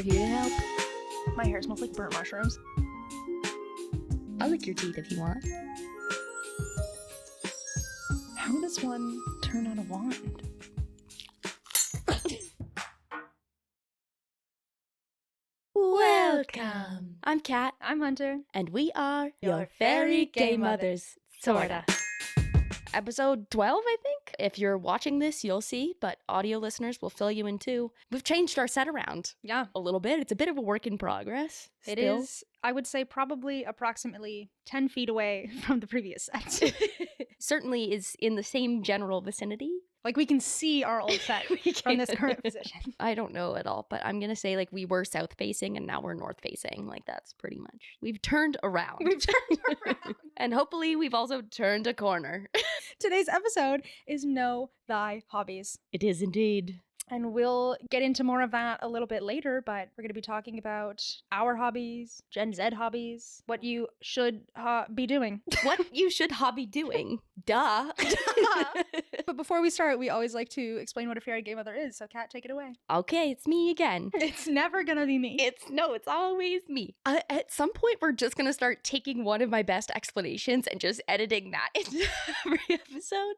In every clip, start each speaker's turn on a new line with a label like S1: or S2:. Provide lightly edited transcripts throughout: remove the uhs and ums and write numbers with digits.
S1: we're here to help.
S2: My hair smells like burnt mushrooms.
S1: I'll lick your teeth if you want.
S2: How does one turn on a wand?
S1: Welcome! I'm Kat,
S2: I'm Hunter.
S1: and we are
S2: Your Fairy Gaymothers
S1: Sorta. Episode 12, I think. If you're watching this, you'll see, but audio listeners will fill you in too. We've changed our set around
S2: Yeah,
S1: a little bit. It's a bit of a work in progress.
S2: it
S1: still.
S2: is, I would say, probably approximately 10 feet away from the previous set.
S1: Certainly is in the same general vicinity.
S2: Like, we can see our old set from this current position.
S1: I don't know at all, but I'm going to say, like, we were south facing and now we're north facing. Like, that's pretty much. We've turned around.
S2: We've turned around.
S1: And hopefully we've also turned a corner.
S2: Today's episode is Know Thy Hobbies.
S1: It is indeed.
S2: And we'll get into more of that a little bit later, but we're going to be talking about our hobbies, Gen Z hobbies, what you should be doing.
S1: What you should hobby doing. Duh.
S2: But before we start, we always like to explain what a fairy gay mother is. So, Kat, take it away.
S1: Okay, it's me again.
S2: It's never gonna be me.
S1: It's always me. At some point, we're just gonna start taking one of my best explanations and just editing that into every episode.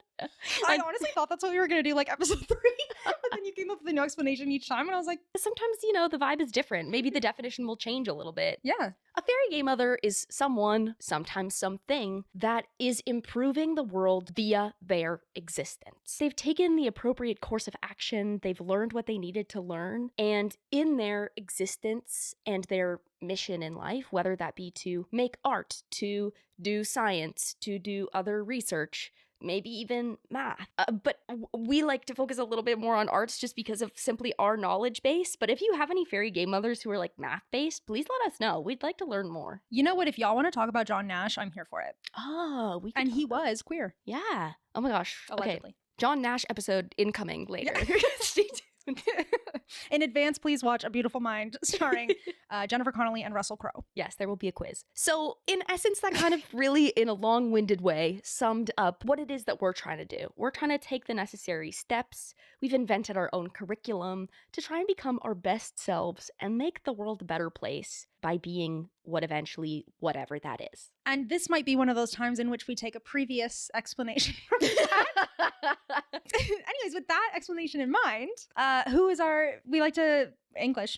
S2: I honestly thought that's what we were gonna do, like episode 3. But then you came up with a new explanation each time, and I was like,
S1: Sometimes, the vibe is different. Maybe the definition will change a little bit.
S2: yeah.
S1: A fairy gay mother is someone, sometimes something, that is improving the world via their existence. They've taken the appropriate course of action, they've learned what they needed to learn, and in their existence and their mission in life, whether that be to make art, to do science, to do other research, maybe even math. But we like to focus a little bit more on arts just because of simply our knowledge base. But if you have any fairy gay mothers who are like math based, please let us know. We'd like to learn more.
S2: You know what? If y'all want to talk about John Nash, I'm here for it.
S1: Oh, we can
S2: And
S1: talk
S2: he
S1: about
S2: was queer,
S1: Yeah. Oh my gosh.
S2: allegedly.
S1: Okay. John Nash episode incoming later. Stay tuned.
S2: In advance, please watch A Beautiful Mind, starring Jennifer Connelly and Russell Crowe.
S1: Yes, there will be a quiz. So, in essence, that kind of really, in a long-winded way, summed up what it is that we're trying to do. We're trying to take the necessary steps. We've invented our own curriculum to try and become our best selves and make the world a better place by being whatever that is.
S2: And this might be one of those times in which we take a previous explanation from that. Anyways, with that explanation in mind, we like to English.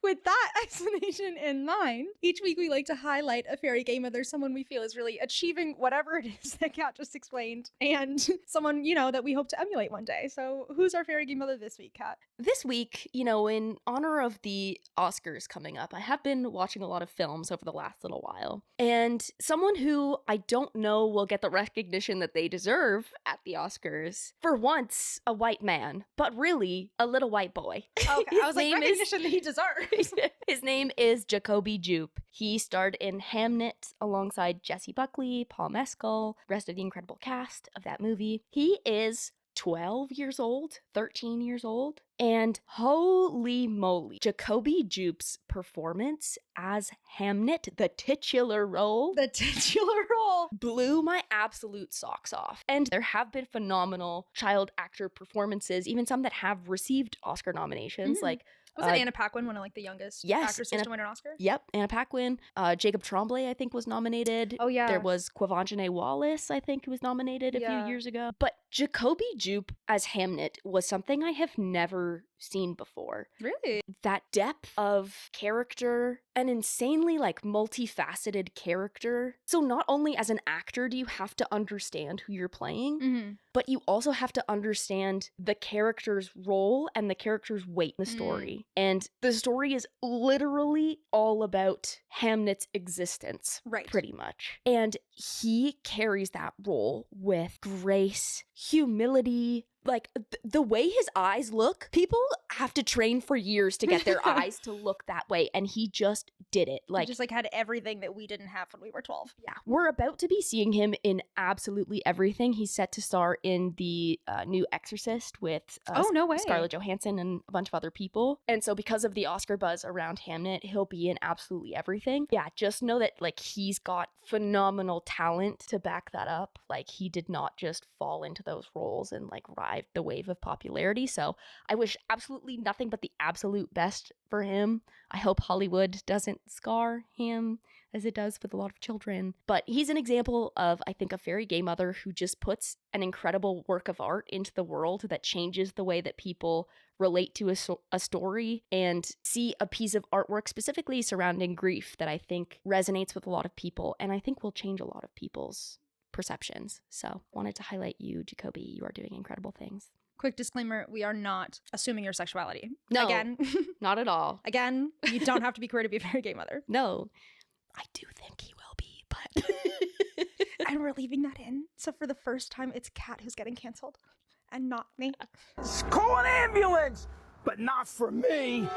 S2: With that explanation in mind, each week we like to highlight a fairy gay mother, someone we feel is really achieving whatever it is that Kat just explained, and someone, that we hope to emulate one day. So who's our fairy gay mother this week, Kat?
S1: This week, in honor of the Oscars coming up, I have been watching a lot of films over the last little while. And someone who I don't know will get the recognition that they deserve at the Oscars, for once, a white man, but really a little white boy.
S2: Okay, I was like, recognition that he deserves.
S1: His name is Jacoby Jupe. He starred in Hamnet alongside Jessie Buckley, Paul Mescal, rest of the incredible cast of that movie. He is 12 years old, 13 years old, and holy moly, Jacoby Jupe's performance as Hamnet, the titular role, blew my absolute socks off. And there have been phenomenal child actor performances, even some that have received Oscar nominations, like
S2: Was it Anna Paquin, one of the youngest actresses to win an Oscar?
S1: Yep, Anna Paquin. Jacob Tremblay, I think, was nominated.
S2: Oh, yeah.
S1: There was Quivanjane Wallace, I think, who was nominated a few years ago. But Jacoby Jupe as Hamnet was something I have never seen before.
S2: Really?
S1: That depth of character, an insanely multifaceted character. So not only as an actor do you have to understand who you're playing, but you also have to understand the character's role and the character's weight in the story. And the story is literally all about Hamnet's existence,
S2: right?
S1: Pretty much. And he carries that role with grace, humility. The way his eyes look, people have to train for years to get their eyes to look that way, and he just did it.
S2: He just had everything that we didn't have when we were 12.
S1: Yeah, we're about to be seeing him in absolutely everything. He's set to star in the new Exorcist with
S2: no way.
S1: Scarlett Johansson and a bunch of other people. And so because of the Oscar buzz around Hamnet, he'll be in absolutely everything. Yeah, just know that he's got phenomenal talent to back that up. He did not just fall into those roles and rise survived the wave of popularity. So I wish absolutely nothing but the absolute best for him. I hope Hollywood doesn't scar him as it does with a lot of children. But he's an example of, I think, a fairy gay mother who just puts an incredible work of art into the world that changes the way that people relate to a story and see a piece of artwork specifically surrounding grief that I think resonates with a lot of people and I think will change a lot of people's perceptions. So wanted to highlight you, Jacoby. You are doing incredible things.
S2: Quick disclaimer, we are not assuming your sexuality.
S1: No,
S2: Again,
S1: not at all.
S2: Again, you don't have to be queer to be a very gay mother.
S1: No, I do think he will be, but...
S2: And we're leaving that in. So for the first time, it's Kat who's getting canceled and not me.
S3: Call an ambulance, but not for me.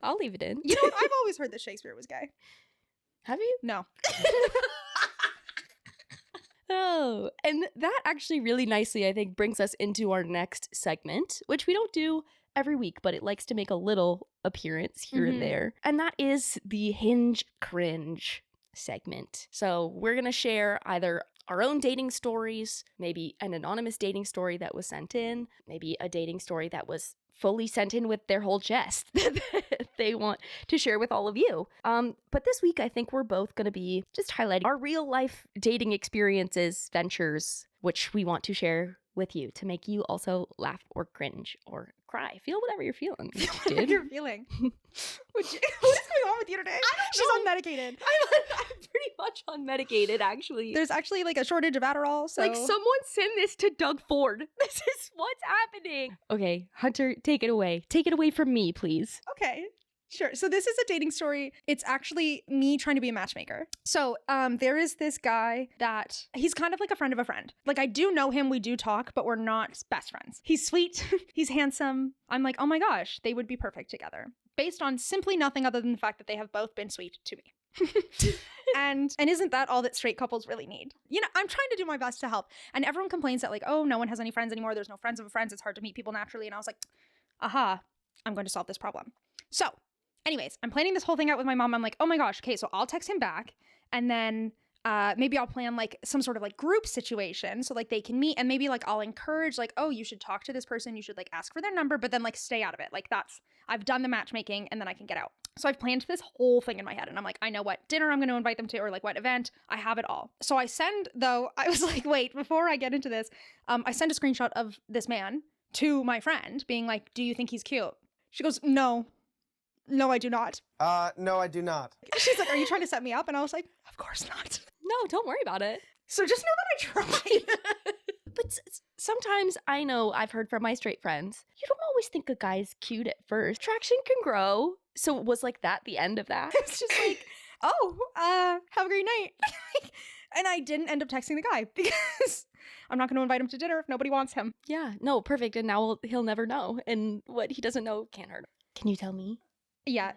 S1: I'll leave it in.
S2: You know what? I've always heard that Shakespeare was gay.
S1: Have you?
S2: No.
S1: Oh, and that actually really nicely, I think, brings us into our next segment, which we don't do every week, but it likes to make a little appearance here and there. And that is the Hinge Cringe segment. So we're going to share either our own dating stories, maybe an anonymous dating story that was sent in, maybe a dating story that was fully sent in with their whole chest that they want to share with all of you. But this week, I think we're both going to be just highlighting our real life dating experiences, ventures, which we want to share with you to make you also laugh or cringe or cry. Feel whatever you're feeling.
S2: Whatever you're feeling. What is going on with you today? She's unmedicated.
S1: I'm pretty much unmedicated, actually.
S2: There's actually like a shortage of Adderall, so...
S1: Like, someone send this to Doug Ford. This is what's happening. Okay, Hunter, take it away. Take it away from me, please.
S2: Okay. Sure. So this is a dating story. It's actually me trying to be a matchmaker. So there is this guy that he's kind of like a friend of a friend. Like, I do know him. We do talk, but we're not best friends. He's sweet. He's handsome. I'm like, oh my gosh, they would be perfect together. Based on simply nothing other than the fact that they have both been sweet to me. and isn't that all that straight couples really need? You know, I'm trying to do my best to help. And everyone complains that like, oh, no one has any friends anymore. There's no friends of friends. It's hard to meet people naturally. And I was like, aha, I'm going to solve this problem. So anyways, I'm planning this whole thing out with my mom. I'm like, oh my gosh, okay, so I'll text him back and then maybe I'll plan like some sort of like group situation so like they can meet and maybe like I'll encourage like, oh, you should talk to this person. You should like ask for their number, but then like stay out of it. Like I've done the matchmaking and then I can get out. So I've planned this whole thing in my head and I'm like, I know what dinner I'm going to invite them to or like what event. I have it all. So I was like, wait, before I get into this, I send a screenshot of this man to my friend being like, do you think he's cute? She goes, no, I do not.
S4: No, I do not.
S2: She's like, are you trying to set me up? And I was like, of course not.
S1: No, don't worry about it.
S2: So just know that I tried.
S1: But sometimes I know I've heard from my straight friends, you don't always think a guy's cute at first. Attraction can grow. So was like that the end of that?
S2: It's just like, oh, have a great night. And I didn't end up texting the guy because I'm not going to invite him to dinner if nobody wants him.
S1: Yeah, no, perfect. And now he'll never know. And what he doesn't know can't hurt him. Can you tell me?
S2: Yeah.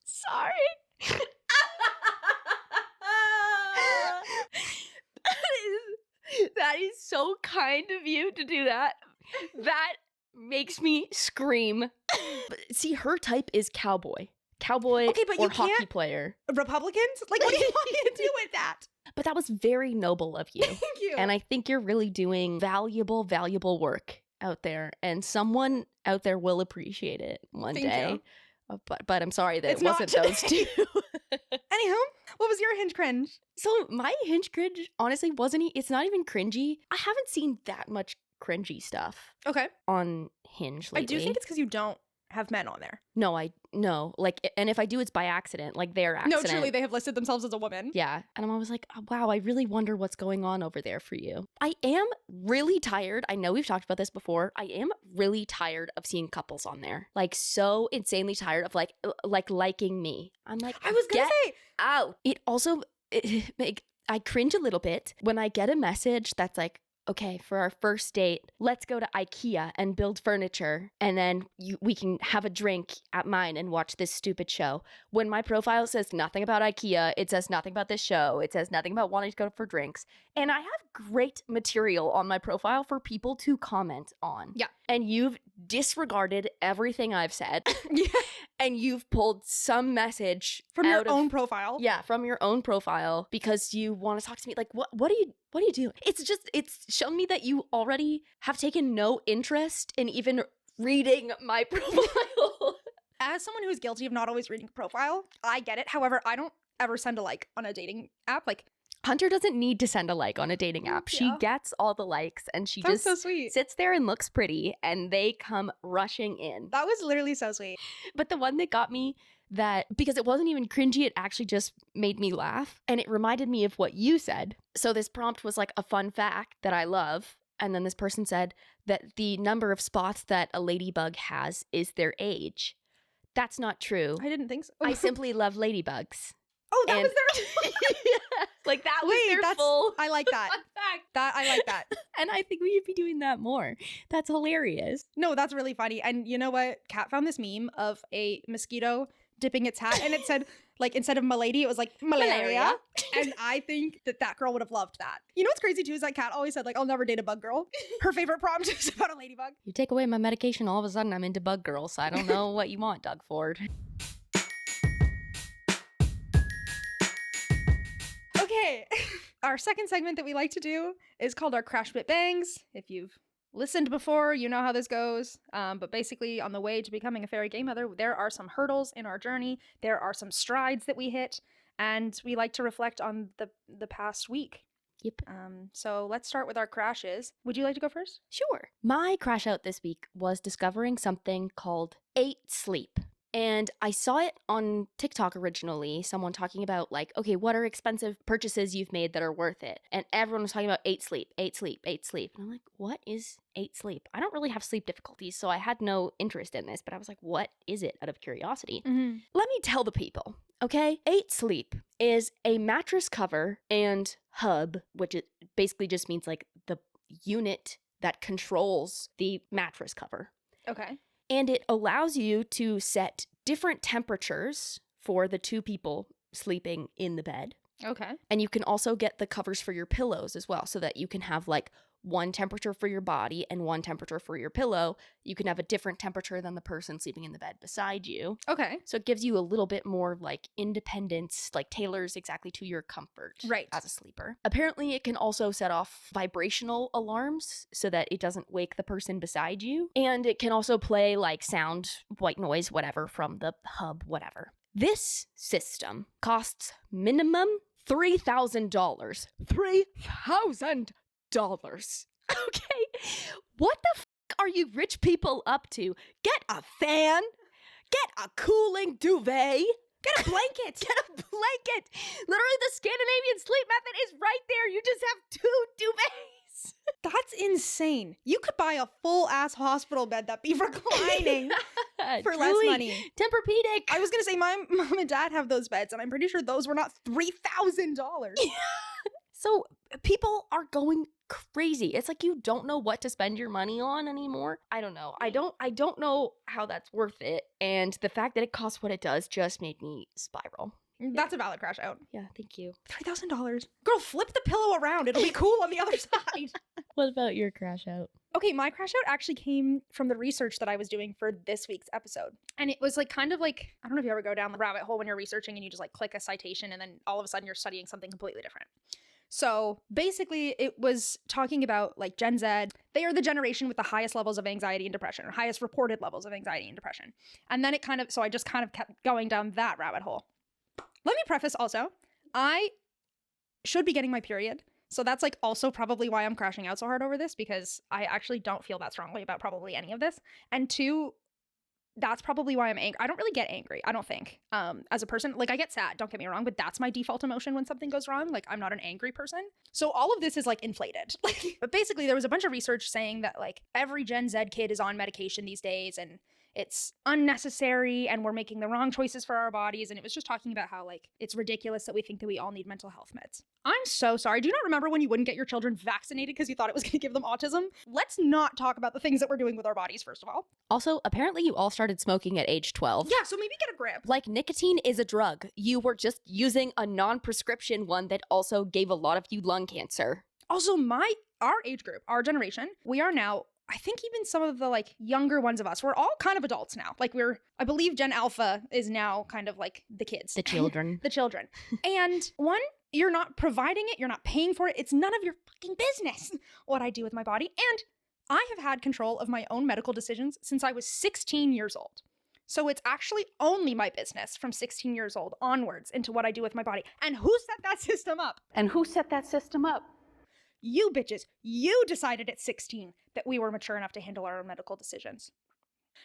S1: Sorry. That is so kind of you to do that. That makes me scream. But see, her type is cowboy. Okay, but or hockey player.
S2: Republicans? Like, what do you want me to do with that?
S1: But that was very noble of you.
S2: Thank you.
S1: And I think you're really doing valuable work out there. And someone out there will appreciate it one day. But I'm sorry that it wasn't those two.
S2: Anywho, what was your Hinge cringe?
S1: So my Hinge cringe, honestly, it's not even cringy. I haven't seen that much cringy stuff on Hinge lately.
S2: I do think it's because you don't have men on there.
S1: No, like, and if I do, it's by accident, like their accident.
S2: No, truly, they have listed themselves as a woman.
S1: Yeah, and I'm always like, oh, wow, I really wonder what's going on over there for you. I am really tired. I know we've talked about this before. I am really tired of seeing couples on there. Like, so insanely tired of like liking me. I'm like,
S2: I was gonna say
S1: out. It also, I cringe a little bit when I get a message that's like, okay, for our first date, let's go to IKEA and build furniture, and then we can have a drink at mine and watch this stupid show. When my profile says nothing about IKEA, it says nothing about this show, it says nothing about wanting to go for drinks, and I have great material on my profile for people to comment on.
S2: Yeah.
S1: And you've disregarded everything I've said
S2: Yeah.
S1: and you've pulled some message
S2: From your
S1: out of-
S2: own profile.
S1: Yeah, from your own profile because you want to talk to me. Like, what are you doing? It's shown me that you already have taken no interest in even reading my profile.
S2: As someone who is guilty of not always reading a profile, I get it. However, I don't ever send a like on a dating app. Like,
S1: Hunter doesn't need to send a like on a dating app. She
S2: Yeah.
S1: gets all the likes and she
S2: that's
S1: just
S2: so sweet.
S1: sits there and looks pretty and they come rushing in.
S2: That was literally so sweet.
S1: But the one that got me, that because it wasn't even cringy, it actually just made me laugh and it reminded me of what you said. So this prompt was like a fun fact that I love, and then this person said that the number of spots that a ladybug has is their age. That's not true.
S2: I didn't think so.
S1: I simply love ladybugs.
S2: Oh, that
S1: and-
S2: was their
S1: Yeah, like that was
S2: Wait,
S1: their
S2: that's
S1: full
S2: I like that.
S1: fun fact.
S2: That I like that.
S1: And I think we should be doing that more. That's hilarious.
S2: No, that's really funny. And you know what? Kat found this meme of a mosquito dipping its hat and it said, like, instead of malady, it was like malaria. And I think that girl would have loved that. You know what's crazy too is that Kat always said, like, I'll never date a bug girl. Her favorite prompt is about a ladybug.
S1: You take away my medication, all of a sudden I'm into bug girls. I don't know what you want, Doug Ford.
S2: Okay. Our second segment that we like to do is called our Crash Bit Bangs. If you've listened before, you know how this goes. But basically, on the way to becoming a fairy game mother, there are some hurdles in our journey. There are some strides that we hit, and we like to reflect on the past week.
S1: Yep.
S2: So let's start with our crashes. Would you like to go first?
S1: Sure. My crash out this week was discovering something called 8 sleep. And I saw it on TikTok originally, someone talking about like, okay, what are expensive purchases you've made that are worth it? And everyone was talking about 8 sleep, 8 sleep, 8 sleep. And I'm like, what is 8 sleep? I don't really have sleep difficulties, so I had no interest in this, but I was like, what is it out of curiosity?
S2: Mm-hmm.
S1: Let me tell the people, okay? 8 sleep is a mattress cover and hub, which it basically just means like the unit that controls the mattress cover.
S2: Okay.
S1: And it allows you to set different temperatures for the 2 people sleeping in the bed.
S2: Okay.
S1: And you can also get the covers for your pillows as well, so that you can have like one temperature for your body and one temperature for your pillow. You can have a different temperature than the person sleeping in the bed beside you.
S2: Okay.
S1: So it gives you a little bit more like independence, like tailors exactly to your comfort
S2: Right.
S1: as a sleeper. Apparently it can also set off vibrational alarms so that it doesn't wake the person beside you. And it can also play like sound, white noise, whatever from the hub, whatever. This system costs minimum $3,000. $3,000. Okay? What the are you rich people up to? Get a fan, get a cooling duvet, get a blanket, get a blanket. Literally, the Scandinavian sleep method is right there. You just have 2 duvets.
S2: That's insane. You could buy a full ass hospital bed that'd be reclining for less
S1: Truly
S2: money.
S1: Tempur-Pedic.
S2: I was gonna say my mom and dad have those beds, and I'm pretty sure those were not $3,000.
S1: So people are going crazy. It's like you don't know what to spend your money on anymore. I don't know. I don't know how that's worth it. And the fact that it costs what it does just made me spiral.
S2: That's a valid crash out.
S1: Yeah, thank you.
S2: $3,000. Girl, flip the pillow around. It'll be cool on the other side.
S1: What about your crash out?
S2: Okay, my crash out actually came from the research that I was doing for this week's episode. And it was like kind of like, I don't know if you ever go down the rabbit hole when you're researching and you just like click a citation and then all of a sudden you're studying something completely different. So basically it was talking about like Gen Z. They are the generation with the highest levels of anxiety and depression, or highest reported levels of anxiety and depression. And then so I just kind of kept going down that rabbit hole. Let me preface also, I should be getting my period. So that's like also probably why I'm crashing out so hard over this, because I actually don't feel that strongly about probably any of this. And 2, that's probably why I'm angry. I don't really get angry, I don't think. As a person, like I get sad, don't get me wrong, but that's my default emotion when something goes wrong. Like I'm not an angry person. So all of this is like inflated. But basically there was a bunch of research saying that like every Gen Z kid is on medication these days and it's unnecessary and we're making the wrong choices for our bodies. And it was just talking about how like it's ridiculous that we think that we all need mental health meds. I'm so sorry. Do you not remember when you wouldn't get your children vaccinated because you thought it was going to give them autism? Let's not talk about the things that we're doing with our bodies, first of all.
S1: Also, apparently you all started smoking at age 12.
S2: Yeah, so maybe get a grip.
S1: Like nicotine is a drug. You were just using a non-prescription one that also gave a lot of you lung cancer.
S2: Also, our age group, our generation, we are now I think even some of the like younger ones of us, we're all kind of adults now. Like I believe Gen Alpha is now kind of like the kids.
S1: The children.
S2: The children. And one, you're not providing it, you're not paying for it. It's none of your fucking business what I do with my body. And I have had control of my own medical decisions since I was 16 years old. So it's actually only my business from 16 years old onwards into what I do with my body. And who set that system up?
S4: And who set that system up?
S2: You bitches. You decided at 16 that we were mature enough to handle our own medical decisions.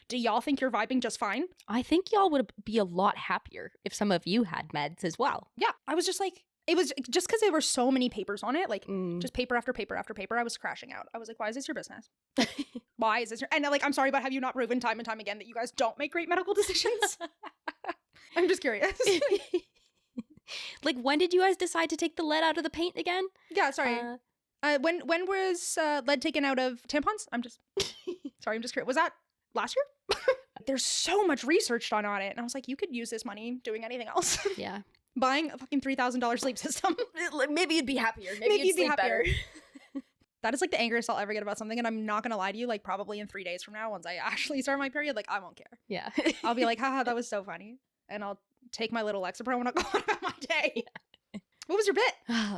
S2: Do y'all think you're vibing just fine?
S1: I think y'all would be a lot happier if some of you had meds as well.
S2: Yeah, I was just like, it was just because there were so many papers on it, like just paper after paper after paper, I was crashing out. I was like, why is this your business? Why is this your... And like, I'm sorry, but have you not proven time and time again that you guys don't make great medical decisions? I'm just curious.
S1: Like, when did you guys decide to take the lead out of the paint again?
S2: Yeah, sorry. When was lead taken out of tampons? I'm just curious. Was that last year? There's so much research done on it. And I was like, you could use this money doing anything else.
S1: Yeah.
S2: Buying a fucking $3,000 sleep system.
S1: Maybe you'd be happier.
S2: Maybe you'd be happier. That is like the angriest I'll ever get about something. And I'm not going to lie to you, like probably in 3 days from now, once I actually start my period, like I won't care.
S1: Yeah.
S2: I'll be like, haha, that was so funny. And I'll take my little Lexapro and I'll go on about my day. What was your bit?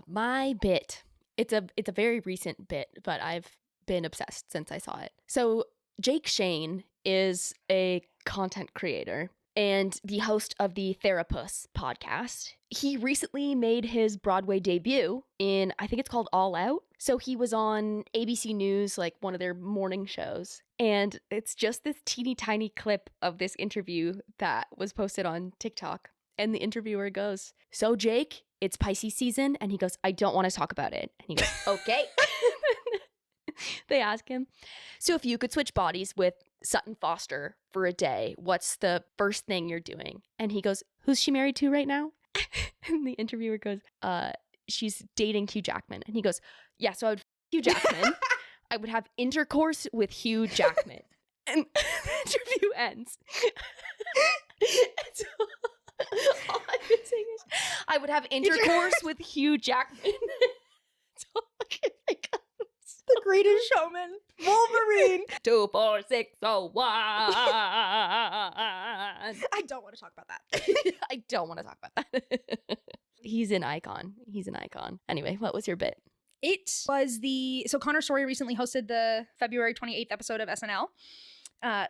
S1: My bit. It's a very recent bit, but I've been obsessed since I saw it. So Jake Shane is a content creator and the host of the Therapus podcast. He recently made his Broadway debut in, I think it's called All Out. So he was on ABC News, like one of their morning shows. And it's just this teeny tiny clip of this interview that was posted on TikTok. And the interviewer goes, "So Jake, it's Pisces season." And he goes, "I don't want to talk about it." And he goes, "Okay." They ask him, "So if you could switch bodies with Sutton Foster for a day, what's the first thing you're doing?" And he goes, "Who's she married to right now?" And the interviewer goes, "She's dating Hugh Jackman." And he goes, "Yeah, so I would Hugh Jackman. I would have intercourse with Hugh Jackman." And the interview ends. And so all I've been saying is, "I would have intercourse with Hugh Jackman." That's all I can think of.
S2: The Greatest Showman, Wolverine.
S1: 24601.
S2: I don't want to talk about that.
S1: I don't want to talk about that. He's an icon. Anyway, what was your bit?
S2: It was so Connor Story recently hosted the February 28th episode of SNL,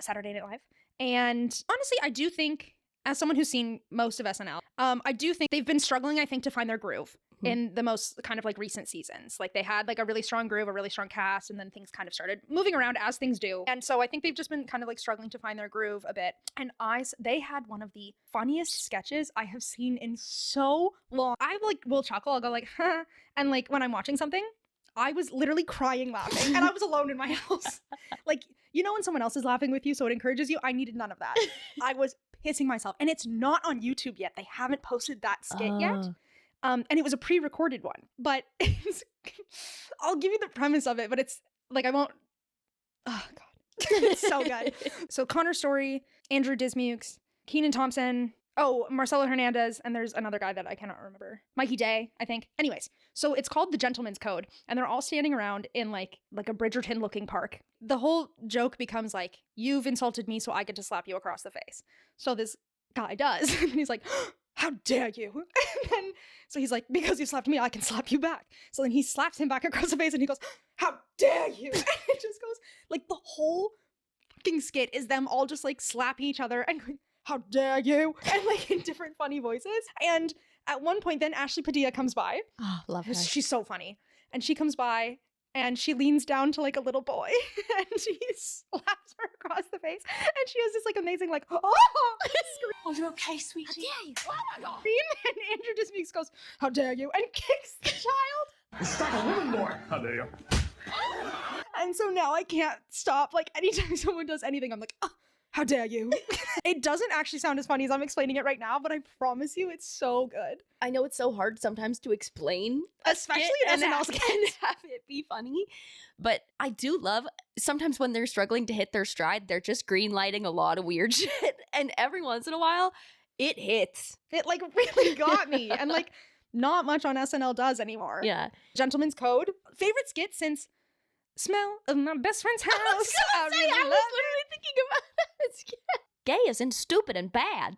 S2: Saturday Night Live. And honestly, I do think, as someone who's seen most of SNL, I do think they've been struggling, I think, to find their groove in the most kind of like recent seasons. Like they had like a really strong groove, a really strong cast, and then things kind of started moving around as things do. And so I think they've just been kind of like struggling to find their groove a bit. And they had one of the funniest sketches I have seen in so long. I like will chuckle, I'll go like, huh. And like when I'm watching something, I was literally crying laughing and I was alone in my house. Like, you know when someone else is laughing with you so it encourages you? I needed none of that. I was pissing myself. And it's not on YouTube yet. They haven't posted that skit yet. And it was a pre-recorded one. But I'll give you the premise of it, but it's like I won't... Oh, God. It's so good. So Connor Story, Andrew Dismukes, Kenan Thompson... Oh, Marcelo Hernandez, and there's another guy that I cannot remember. Mikey Day, I think. Anyways, so it's called the Gentleman's Code, and they're all standing around in like a Bridgerton-looking park. The whole joke becomes like, you've insulted me, so I get to slap you across the face. So this guy does, and he's like, how dare you? And then, so he's like, because you slapped me, I can slap you back. So then he slaps him back across the face, and he goes, how dare you? And it just goes, like the whole fucking skit is them all just like slapping each other and going, how dare you? And like in different funny voices. And at one point then Ashley Padilla comes by.
S1: Oh, love her.
S2: She's so funny. And she comes by and she leans down to like a little boy and she slaps her across the face. And she has this like amazing like, oh, scream.
S4: Are you okay, sweetie?
S2: How dare you? Oh my God. And Andrew Dismukes goes, how dare you? And kicks the child.
S3: Stop a little more. How dare you?
S2: And so now I can't stop. Like anytime someone does anything, I'm like, oh, how dare you? It doesn't actually sound as funny as I'm explaining it right now, but I promise you it's so good.
S1: I know it's so hard sometimes to explain,
S2: especially in SNL
S1: and have it be funny. But I do love sometimes when they're struggling to hit their stride, they're just green lighting a lot of weird shit. And every once in a while, it hits.
S2: It like really got me. And like not much on SNL does anymore.
S1: Yeah.
S2: Gentleman's Code. Favorite skit since Smell of my best friend's house.
S1: I was literally thinking about it. Gay as in stupid and bad.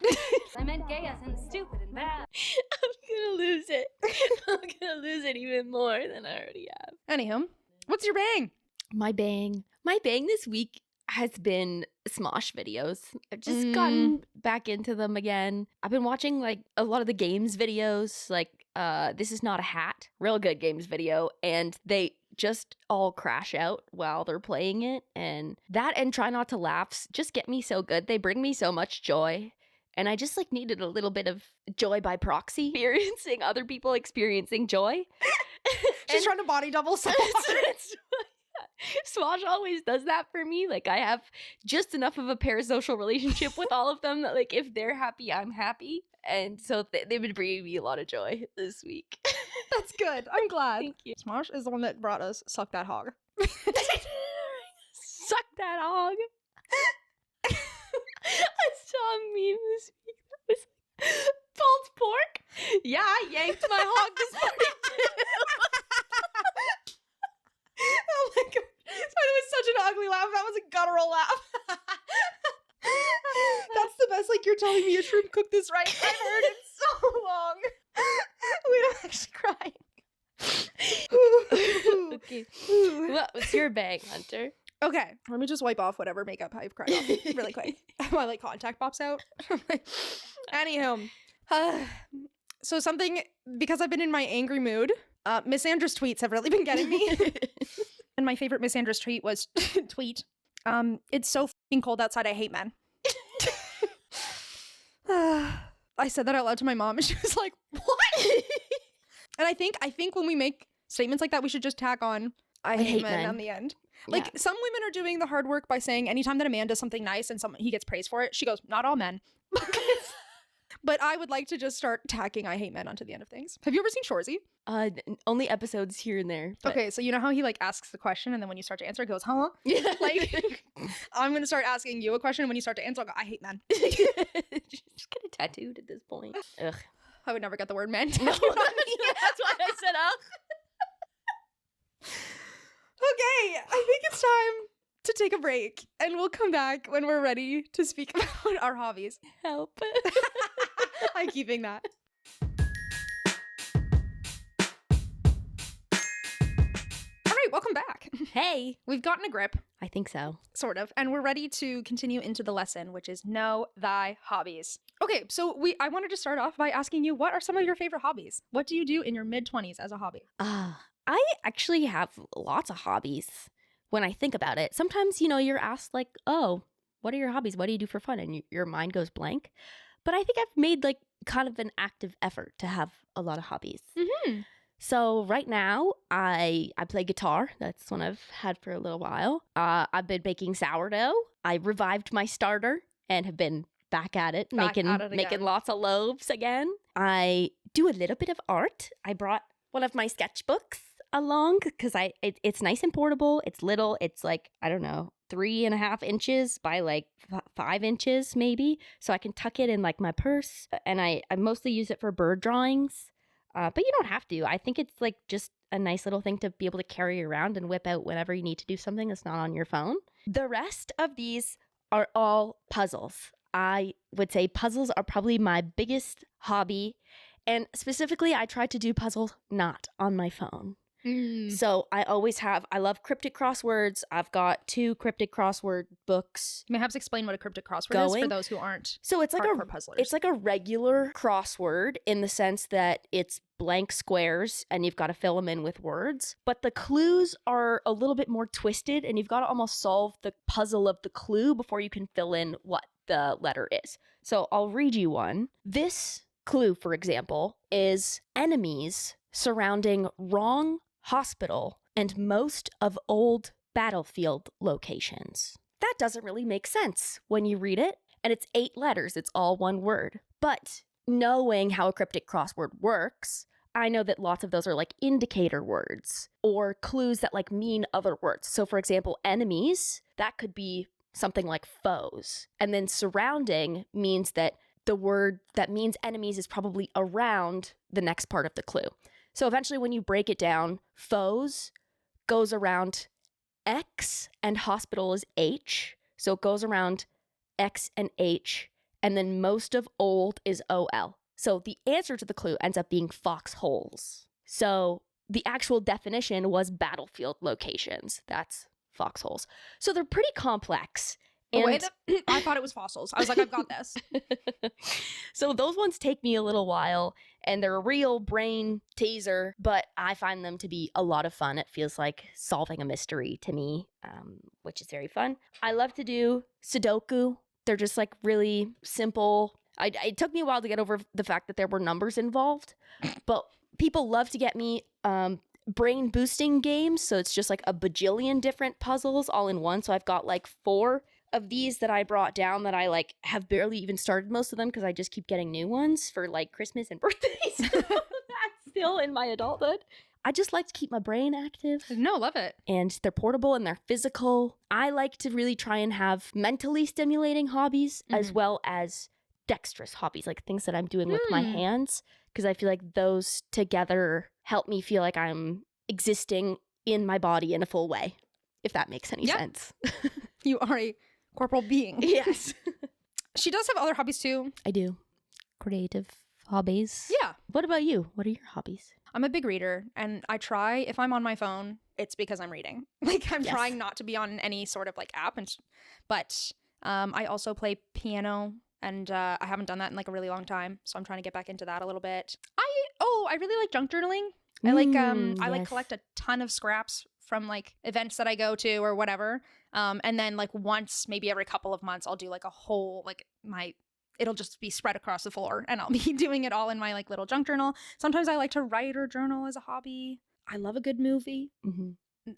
S4: I meant gay as in stupid and bad.
S1: I'm gonna lose it. I'm gonna lose it even more than I already have.
S2: Anywho, what's your bang?
S1: My bang this week has been SMOSH videos. I've just gotten back into them again. I've been watching like a lot of the games videos, like This Is Not a Hat, real good games video, and they just all crash out while they're playing it, and that and Try Not to Laughs just get me so good. They bring me so much joy. And I just like needed a little bit of joy by proxy, experiencing other people experiencing joy.
S2: She's trying to body double so hard.
S1: SMOSH always does that for me. Like I have just enough of a parasocial relationship with all of them that like if they're happy, I'm happy. And so they've been bringing me a lot of joy this week.
S2: That's good. I'm glad.
S1: Thank you.
S2: SMOSH is the one that brought us Suck That Hog.
S1: Suck that hog. I saw a meme this week that was like, pulled pork? Yeah, I yanked my hog this morning too.
S2: Oh my god. That was such an ugly laugh. That was a guttural laugh. That's the best. Like, you're telling me your shrimp cooked this right. I've heard it so long. Wait, I'm actually crying.
S1: Okay. What was your bang, Hunter?
S2: Okay, let me just wipe off whatever makeup I've cried off really quick. My like contact pops out. Anywho, so something, because I've been in my angry mood, Miss Andra's tweets have really been getting me. And my favorite Miss Andra's tweet was tweet. It's so fucking cold outside. I hate men. I said that out loud to my mom, and she was like, "What?" And I think when we make statements like that, we should just tack on "I hate men" on the end. Like, some women are doing the hard work by saying anytime that a man does something nice and he gets praised for it, she goes, "Not all men." But I would like to just start tacking "I hate men" onto the end of things. Have you ever seen Shorzy?
S1: Only episodes here and there. But...
S2: Okay, so you know how he like asks the question and then when you start to answer, it goes, "Huh?"
S1: Yeah.
S2: Like, I'm gonna start asking you a question, and when you start to answer, I'll go, "I hate men."
S1: Just get it tattooed at this point. Ugh.
S2: I would never get the word men.
S1: No, that's why I said ugh.
S2: Okay, I think it's time to take a break, and we'll come back when we're ready to speak about our hobbies.
S1: Help.
S2: I'm keeping that. All right, welcome back.
S1: Hey.
S2: We've gotten a grip,
S1: I think so.
S2: sort of, and we're ready to continue into the lesson, which is Know Thy Hobbies. Okay, so I wanted to start off by asking you, what are some of your favorite hobbies? What do you do in your mid-20s as a hobby?
S1: I actually have lots of hobbies when I think about it. Sometimes, you're asked like, oh, what are your hobbies? What do you do for fun? And your mind goes blank. But I think I've made like kind of an active effort to have a lot of hobbies.
S2: Mm-hmm.
S1: So right now I play guitar. That's one I've had for a little while. I've been baking sourdough. I revived my starter and have been back at it, making lots of loaves again. I do a little bit of art. I brought one of my sketchbooks along because it's nice and portable. It's little. It's like, I don't know, 3.5 inches by like 5 inches maybe. So I can tuck it in like my purse. And I mostly use it for bird drawings. But you don't have to. I think it's like just a nice little thing to be able to carry around and whip out whenever you need to do something that's not on your phone. The rest of these are all puzzles. I would say puzzles are probably my biggest hobby. And specifically, I try to do puzzles not on my phone. So I love cryptic crosswords. I've got 2 cryptic crossword books.
S2: Perhaps explain what a cryptic crossword is for those who aren't.
S1: So it's like
S2: puzzlers.
S1: It's like a regular crossword in the sense that it's blank squares and you've got to fill them in with words. But the clues are a little bit more twisted and you've got to almost solve the puzzle of the clue before you can fill in what the letter is. So I'll read you one. This clue, for example, is enemies surrounding wrong hospital and most of old battlefield locations. That doesn't really make sense when you read it, and it's 8 letters, it's all one word. But knowing how a cryptic crossword works, I know that lots of those are like indicator words or clues that like mean other words. So for example, enemies, that could be something like foes. And then surrounding means that the word that means enemies is probably around the next part of the clue. So eventually when you break it down, foes goes around X and hospital is H. So it goes around X and H. And then most of old is OL. So the answer to the clue ends up being foxholes. So the actual definition was battlefield locations. That's foxholes. So they're pretty complex.
S2: The way
S1: And
S2: that I thought it was fossils. I was like, I've got this.
S1: so those ones take me a little while, and they're a real brain teaser, but I find them to be a lot of fun. It feels like solving a mystery to me, which is very fun. I love to do Sudoku. They're just like really simple. It took me a while to get over the fact that there were numbers involved, but people love to get me brain boosting games. So it's just like a bajillion different puzzles all in one. So I've got like 4 of these that I brought down that I like have barely even started most of them because I just keep getting new ones for like Christmas and birthdays. That's still in my adulthood. I just like to keep my brain active.
S2: No, love it.
S1: And they're portable and they're physical. I like to really try and have mentally stimulating hobbies as well as dexterous hobbies, like things that I'm doing with my hands, because I feel like those together help me feel like I'm existing in my body in a full way, if that makes any sense.
S2: You are a corporal being.
S1: Yes.
S2: She does have other hobbies too.
S1: I do. Creative hobbies.
S2: Yeah.
S1: What about you? What are your hobbies?
S2: I'm a big reader, and I try, if I'm on my phone, it's because I'm reading. Like, I'm trying not to be on any sort of like app, but I also play piano, and I haven't done that in like a really long time, so I'm trying to get back into that a little bit. I really like junk journaling. I like collect a ton of scraps from like events that I go to or whatever. And then like once, maybe every couple of months, I'll do like a whole, like it'll just be spread across the floor and I'll be doing it all in my like little junk journal. Sometimes I like to write or journal as a hobby. I love a good movie.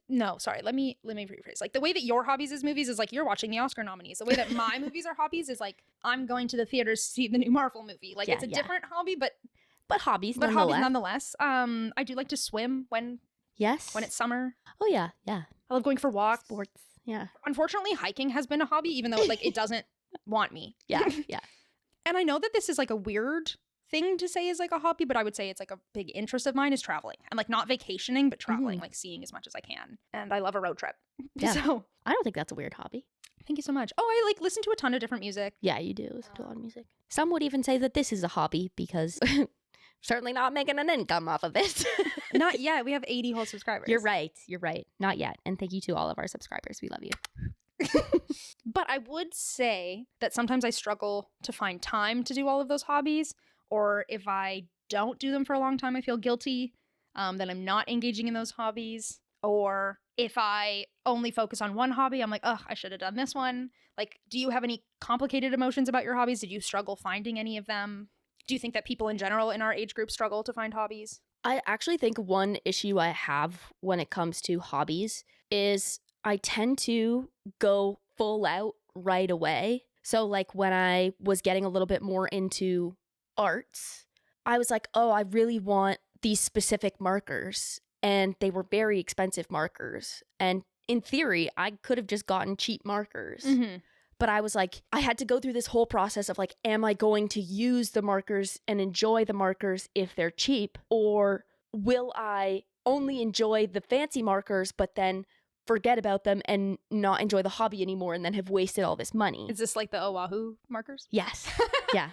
S2: No, sorry. Let me rephrase. Like the way that your hobbies is movies is like you're watching the Oscar nominees. The way that my movies are hobbies is like I'm going to the theaters to see the new Marvel movie. Like it's a different hobby, but
S1: hobbies
S2: nonetheless. I do like to swim when it's summer.
S1: Oh yeah.
S2: I love going for walks.
S1: Sports. Yeah.
S2: Unfortunately, hiking has been a hobby, even though like it doesn't want me.
S1: Yeah.
S2: And I know that this is like a weird thing to say is like a hobby, but I would say it's like a big interest of mine is traveling. And like not vacationing, but traveling, like seeing as much as I can. And I love a road trip.
S1: Yeah.
S2: So
S1: I don't think that's a weird hobby.
S2: thank you so much. Oh, I like listen to a ton of different music.
S1: Yeah, you do listen to a lot of music. Some would even say that this is a hobby because certainly not making an income off of it.
S2: Not yet. We have 80 whole subscribers.
S1: You're right. Not yet. And thank you to all of our subscribers. We love you.
S2: But I would say that sometimes I struggle to find time to do all of those hobbies. Or if I don't do them for a long time, I feel guilty that I'm not engaging in those hobbies. Or if I only focus on one hobby, I'm like, ugh, I should have done this one. Like, do you have any complicated emotions about your hobbies? Did you struggle finding any of them? Do you think that people in general in our age group struggle to find hobbies?
S1: I actually think one issue I have when it comes to hobbies is I tend to go full out right away. So like when I was getting a little bit more into arts, I was like, oh, I really want these specific markers. And they were very expensive markers. And in theory, I could have just gotten cheap markers. But I was like, I had to go through this whole process of like, am I going to use the markers and enjoy the markers if they're cheap? Or will I only enjoy the fancy markers, but then forget about them and not enjoy the hobby anymore and then have wasted all this money?
S2: Is this like the Oahu markers?
S1: Yes. Yeah.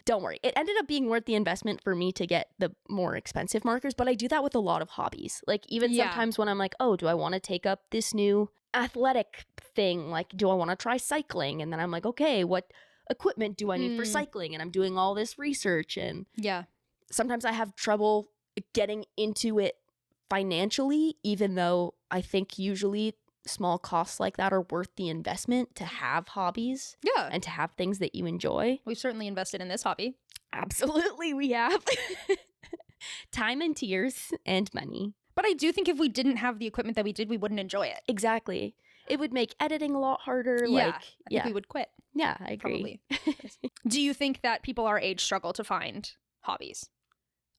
S1: Don't worry. It ended up being worth the investment for me to get the more expensive markers, but I do that with a lot of hobbies. Like even sometimes when I'm like, oh, do I want to take up this new athletic thing? Like, do I want to try cycling? And then I'm like, okay, what equipment do I need for cycling? And I'm doing all this research. And sometimes I have trouble getting into it financially, even though I think usually small costs like that are worth the investment to have hobbies and to have things that you enjoy.
S2: We've certainly invested in this hobby.
S1: Absolutely, we have. Time and tears and money.
S2: But I do think if we didn't have the equipment that we did, we wouldn't enjoy it.
S1: Exactly. It would make editing a lot harder.
S2: I think we would quit.
S1: Yeah, I agree.
S2: Probably. Do you think that people our age struggle to find hobbies?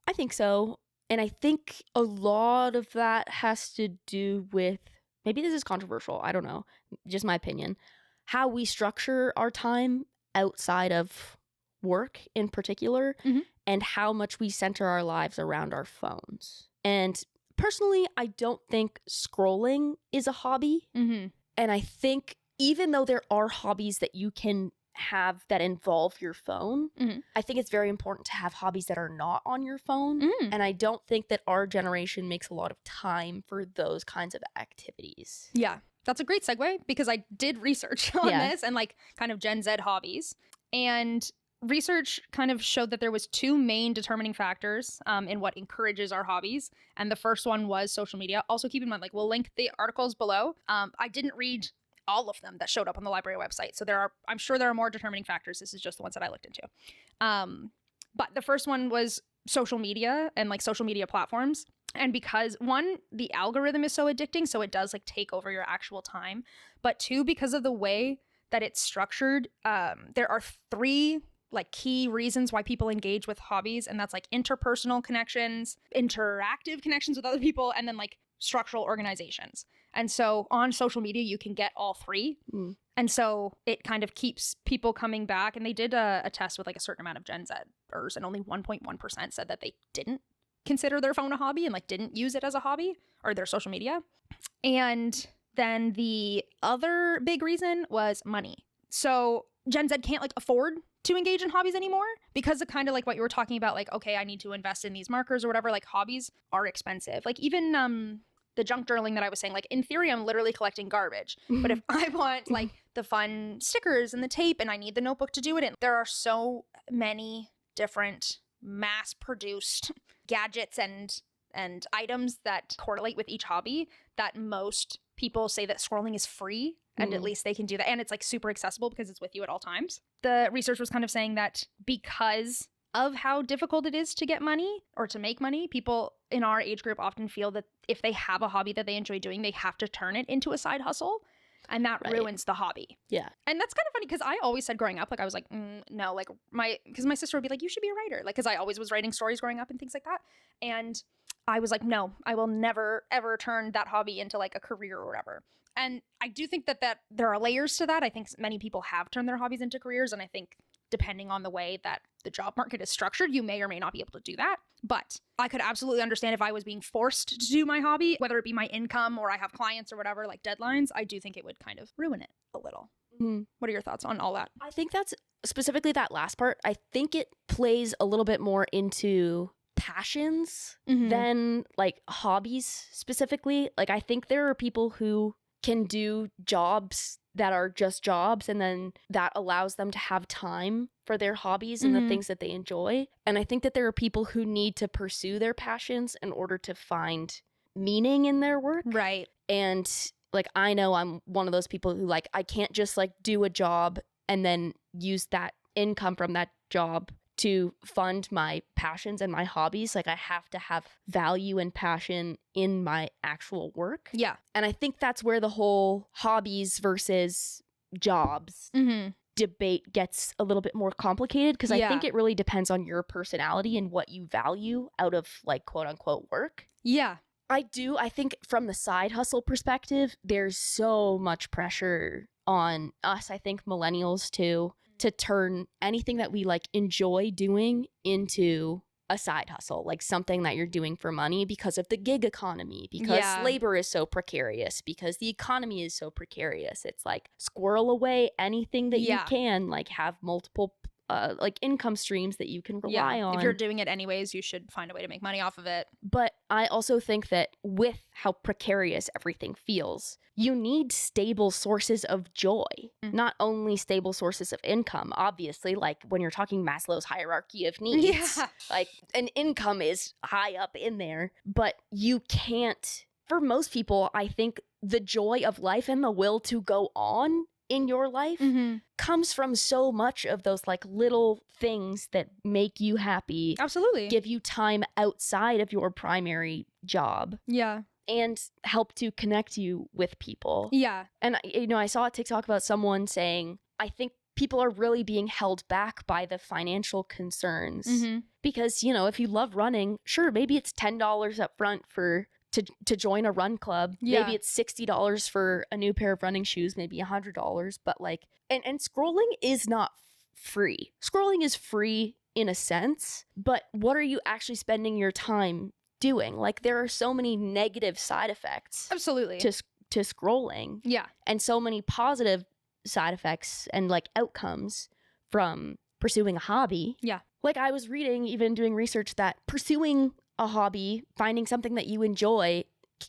S1: I think so. And I think a lot of that has to do with, maybe this is controversial, I don't know, just my opinion, how we structure our time outside of work in particular, and how much we center our lives around our phones. And personally, I don't think scrolling is a hobby.
S2: Mm-hmm.
S1: And I think even though there are hobbies that you can have that involve your phone,
S2: Mhm.
S1: I think it's very important to have hobbies that are not on your phone. And I don't think that our generation makes a lot of time for those kinds of activities.
S2: Yeah, that's a great segue because I did research on this and like kind of Gen Z hobbies. And research kind of showed that there was two main determining factors in what encourages our hobbies. And the first one was social media. Also keep in mind, like we'll link the articles below. I didn't read all of them that showed up on the library website. So I'm sure there are more determining factors. This is just the ones that I looked into. But the first one was social media and like social media platforms. And because one, the algorithm is so addicting, so it does like take over your actual time. But two, because of the way that it's structured, there are three like key reasons why people engage with hobbies. And that's like interpersonal connections, interactive connections with other people, and then like structural organizations. And so on social media, you can get all three. And so it kind of keeps people coming back. And they did a test with like a certain amount of Gen Zers, and only 1.1% said that they didn't consider their phone a hobby and like didn't use it as a hobby or their social media. And then the other big reason was money. So Gen Z can't like afford to engage in hobbies anymore because of kind of like what you were talking about, like, okay, I need to invest in these markers or whatever. Like hobbies are expensive. Like even the junk journaling that I was saying, like in theory, I'm literally collecting garbage. But if I want like the fun stickers and the tape and I need the notebook to do it in, there are so many different mass produced gadgets and items that correlate with each hobby that most people say that scrolling is free. And at least they can do that. And it's like super accessible because it's with you at all times. The research was kind of saying that because of how difficult it is to get money or to make money, people in our age group often feel that if they have a hobby that they enjoy doing, they have to turn it into a side hustle. And that ruins the hobby.
S1: Yeah.
S2: And that's kind of funny because I always said growing up, like I was like, no, like because my sister would be like, you should be a writer. Like, because I always was writing stories growing up and things like that. And I was like, no, I will never, ever turn that hobby into like a career or whatever. And I do think that there are layers to that. I think many people have turned their hobbies into careers. And I think depending on the way that the job market is structured, you may or may not be able to do that. But I could absolutely understand if I was being forced to do my hobby, whether it be my income or I have clients or whatever, like deadlines, I do think it would kind of ruin it a little. What are your thoughts on all that?
S1: I think that's specifically that last part. I think it plays a little bit more into passions than like hobbies specifically. Like I think there are people who can do jobs that are just jobs, and then that allows them to have time for their hobbies and the things that they enjoy. And I think that there are people who need to pursue their passions in order to find meaning in their work.
S2: Right.
S1: And like, I know I'm one of those people who like, I can't just like do a job and then use that income from that job to fund my passions and my hobbies. Like I have to have value and passion in my actual work.
S2: Yeah.
S1: And I think that's where the whole hobbies versus jobs debate gets a little bit more complicated, because I think it really depends on your personality and what you value out of like quote unquote work.
S2: Yeah.
S1: I think from the side hustle perspective, there's so much pressure on us, I think millennials too, to turn anything that we like enjoy doing into a side hustle, like something that you're doing for money because of the gig economy, because labor is so precarious, because the economy is so precarious. It's like squirrel away anything that you can, like have multiple like income streams that you can rely on.
S2: If you're doing it anyways, you should find a way to make money off of it.
S1: But I also think that with how precarious everything feels, you need stable sources of joy, not only stable sources of income. Obviously, like when you're talking Maslow's hierarchy of needs, like an income is high up in there, but you can't, for most people, I think the joy of life and the will to go on in your life comes from so much of those like little things that make you happy.
S2: Absolutely.
S1: Give you time outside of your primary job.
S2: Yeah.
S1: And help to connect you with people.
S2: Yeah.
S1: And, you know, I saw a TikTok about someone saying, I think people are really being held back by the financial concerns. Because, you know, if you love running, sure, maybe it's $10 up front to join a run club. Maybe it's $60 for a new pair of running shoes, maybe $100. But like, and scrolling is not free. Scrolling is free in a sense, but what are you actually spending your time doing. Like, there are so many negative side effects
S2: Absolutely.
S1: to scrolling,
S2: Yeah.
S1: and so many positive side effects and like outcomes from pursuing a hobby.
S2: Yeah.
S1: Like, I was reading, even doing research, that pursuing a hobby, finding something that you enjoy,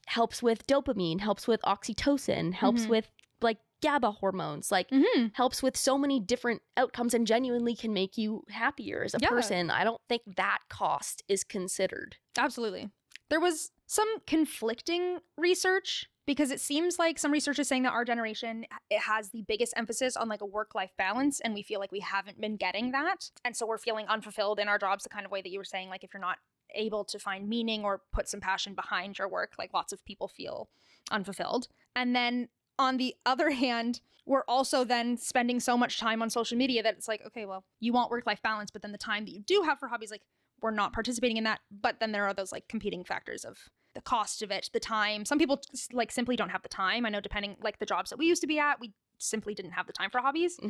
S1: helps with dopamine, helps with oxytocin, helps with like GABA hormones, like helps with so many different outcomes, and genuinely can make you happier as a person. I don't think that cost is considered.
S2: Absolutely. There was some conflicting research, because it seems like some research is saying that our generation, it has the biggest emphasis on like a work-life balance, and we feel like we haven't been getting that. And so we're feeling unfulfilled in our jobs, the kind of way that you were saying, like if you're not able to find meaning or put some passion behind your work, like lots of people feel unfulfilled. And then on the other hand, we're also then spending so much time on social media that it's like, okay, well, you want work-life balance, but then the time that you do have for hobbies, like we're not participating in that. But then there are those like competing factors of the cost of it, the time. Some people like simply don't have the time. I know, depending, like the jobs that we used to be at, we simply didn't have the time for hobbies.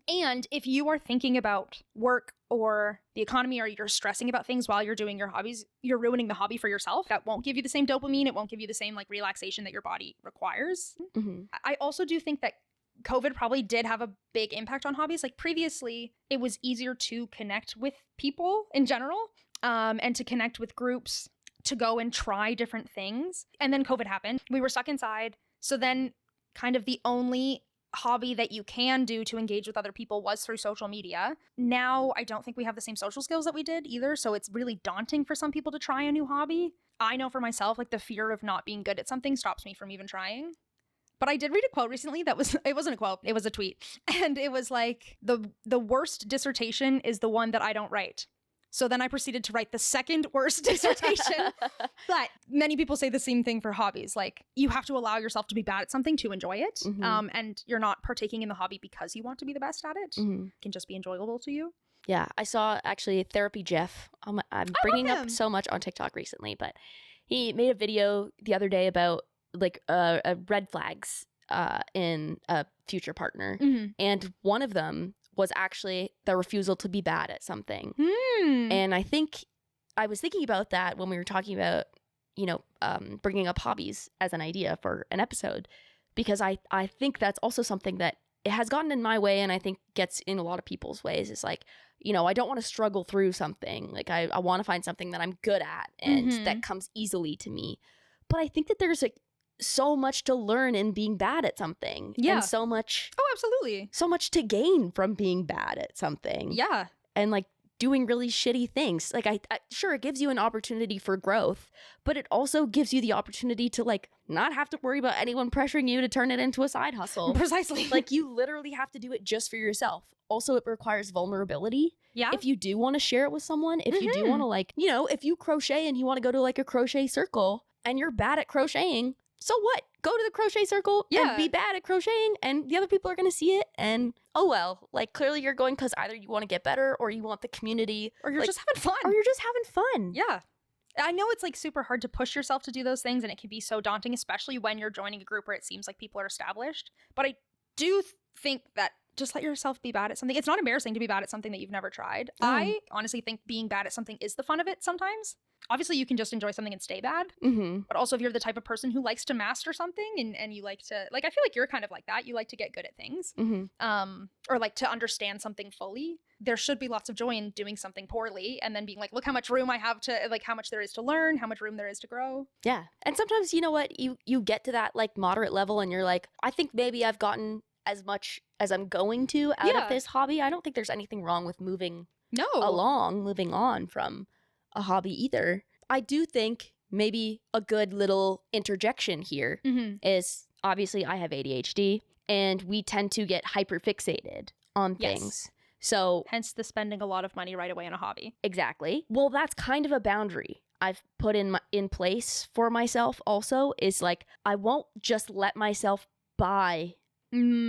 S2: And if you are thinking about work or the economy, or you're stressing about things while you're doing your hobbies, you're ruining the hobby for yourself. That won't give you the same dopamine. It won't give you the same like relaxation that your body requires. I also do think that COVID probably did have a big impact on hobbies. Like previously, it was easier to connect with people in general, and to connect with groups, to go and try different things. And then COVID happened. We were stuck inside. So then kind of the only hobby that you can do to engage with other people was through social media. Now, I don't think we have the same social skills that we did either. So it's really daunting for some people to try a new hobby. I know for myself, like the fear of not being good at something stops me from even trying. But I did read a quote recently that was, it wasn't a quote, it was a tweet. And it was like, the worst dissertation is the one that I don't write. So then I proceeded to write the second worst dissertation. But many people say the same thing for hobbies. Like, you have to allow yourself to be bad at something to enjoy it. And you're not partaking in the hobby because you want to be the best at it. It can just be enjoyable to you.
S1: Yeah, I saw actually Therapy Jeff. I'm bringing up so much on TikTok recently, but he made a video the other day about like red flags in a future partner. And one of them was actually the refusal to be bad at something. And I think I was thinking about that when we were talking about, you know, bringing up hobbies as an idea for an episode, because I think that's also something that it has gotten in my way, and I think gets in a lot of people's ways. It's like, you know, I don't want to struggle through something. Like I want to find something that I'm good at and that comes easily to me. But I think that there's like so much to learn in being bad at something.
S2: Yeah.
S1: And so much.
S2: Oh, absolutely.
S1: So much to gain from being bad at something.
S2: Yeah.
S1: And like doing really shitty things. Like I sure, it gives you an opportunity for growth, but it also gives you the opportunity to like not have to worry about anyone pressuring you to turn it into a side hustle.
S2: Precisely.
S1: Like you literally have to do it just for yourself. Also, it requires vulnerability.
S2: Yeah.
S1: If you do want to share it with someone, if you do want to like, you know, if you crochet and you want to go to like a crochet circle and you're bad at crocheting, so what? Go to the crochet circle and be bad at crocheting, and the other people are going to see it. And oh well, like clearly you're going because either you want to get better, or you want the community,
S2: or you're
S1: like,
S2: just having fun.
S1: Or you're just having fun.
S2: Yeah. I know it's like super hard to push yourself to do those things, and it can be so daunting, especially when you're joining a group where it seems like people are established. But I do think that just let yourself be bad at something. It's not embarrassing to be bad at something that you've never tried. I honestly think being bad at something is the fun of it sometimes. Obviously, you can just enjoy something and stay bad. But also, if you're the type of person who likes to master something and you like to, like, I feel like you're kind of like that. You like to get good at things, or like to understand something fully. There should be lots of joy in doing something poorly and then being like, look how much room I have to, like, how much there is to learn, how much room there is to grow.
S1: Yeah. And sometimes, you know what, you get to that like moderate level and you're like, I think maybe I've gotten as much as I'm going to out of this hobby. I don't think there's anything wrong with moving on from a hobby either. I do think maybe a good little interjection here is, obviously I have ADHD and we tend to get hyperfixated on things. So
S2: hence the spending a lot of money right away on a hobby.
S1: Exactly. Well, that's kind of a boundary I've put in place for myself also, is like, I won't just let myself buy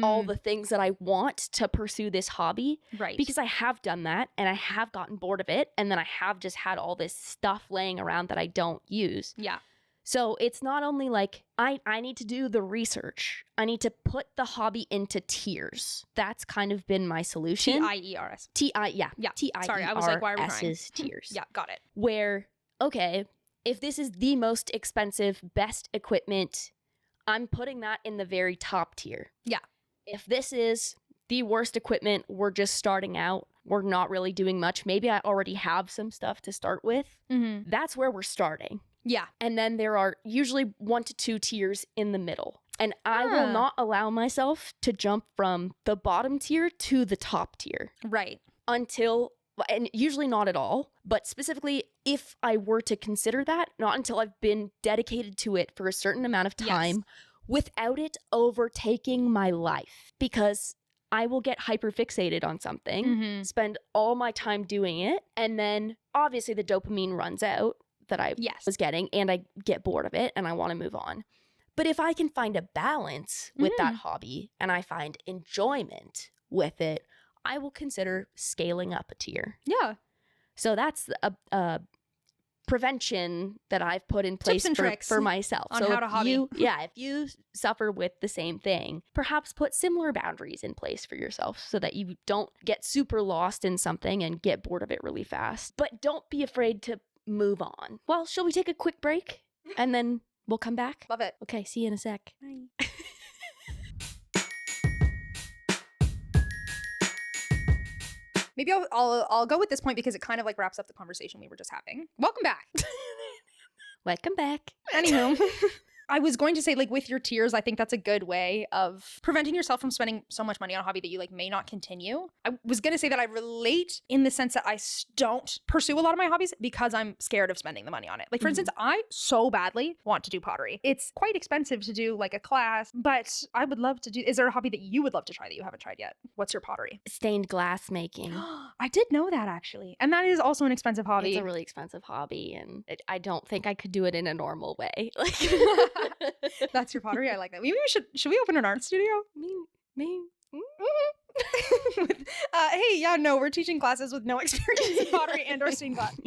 S1: all the things that I want to pursue this hobby.
S2: Right.
S1: Because I have done that and I have gotten bored of it. And then I have just had all this stuff laying around that I don't use. Yeah. So it's not only like, I need to do the research. I need to put the hobby into tiers. That's kind of been my solution.
S2: TIERS.
S1: Yeah.
S2: Sorry, I was like, why are we trying?
S1: Tiers.
S2: Yeah, got it.
S1: Where, okay, if this is the most expensive, best equipment, I'm putting that in the very top tier.
S2: Yeah.
S1: If this is the worst equipment, we're just starting out, we're not really doing much, maybe I already have some stuff to start with, that's where we're starting.
S2: Yeah.
S1: And then there are usually 1 to 2 tiers in the middle. And I will not allow myself to jump from the bottom tier to the top tier.
S2: Right.
S1: Until, and usually not at all, but specifically if I were to consider that, not until I've been dedicated to it for a certain amount of time without it overtaking my life. Because I will get hyperfixated on something, spend all my time doing it, and then obviously the dopamine runs out that I was getting, and I get bored of it and I want to move on. But if I can find a balance with that hobby and I find enjoyment with it, I will consider scaling up a tier.
S2: Yeah.
S1: So that's a prevention that I've put in place for myself.
S2: On
S1: so
S2: how to hobby.
S1: If you suffer with the same thing, perhaps put similar boundaries in place for yourself so that you don't get super lost in something and get bored of it really fast. But don't be afraid to move on. Well, shall we take a quick break and then we'll come back?
S2: Love it.
S1: Okay, see you in a sec.
S2: Bye. Maybe I'll go with this point because it kind of like wraps up the conversation we were just having. Welcome back.
S1: Welcome back.
S2: Anywho, I was going to say, like, with your tiers, I think that's a good way of preventing yourself from spending so much money on a hobby that you like may not continue. I was going to say that I relate in the sense that I don't pursue a lot of my hobbies because I'm scared of spending the money on it. Like, for instance, I so badly want to do pottery. It's quite expensive to do like a class, but I would love to do. Is there a hobby that you would love to try that you haven't tried yet? What's your pottery?
S1: Stained glass making.
S2: I did know that, actually. And that is also an expensive hobby.
S1: It's a really expensive hobby, and I don't think I could do it in a normal way. Like,
S2: that's your pottery. I like that. Maybe should we open an art studio?
S1: Me.
S2: Hey, yeah, no, we're teaching classes with no experience in pottery and or stained glass.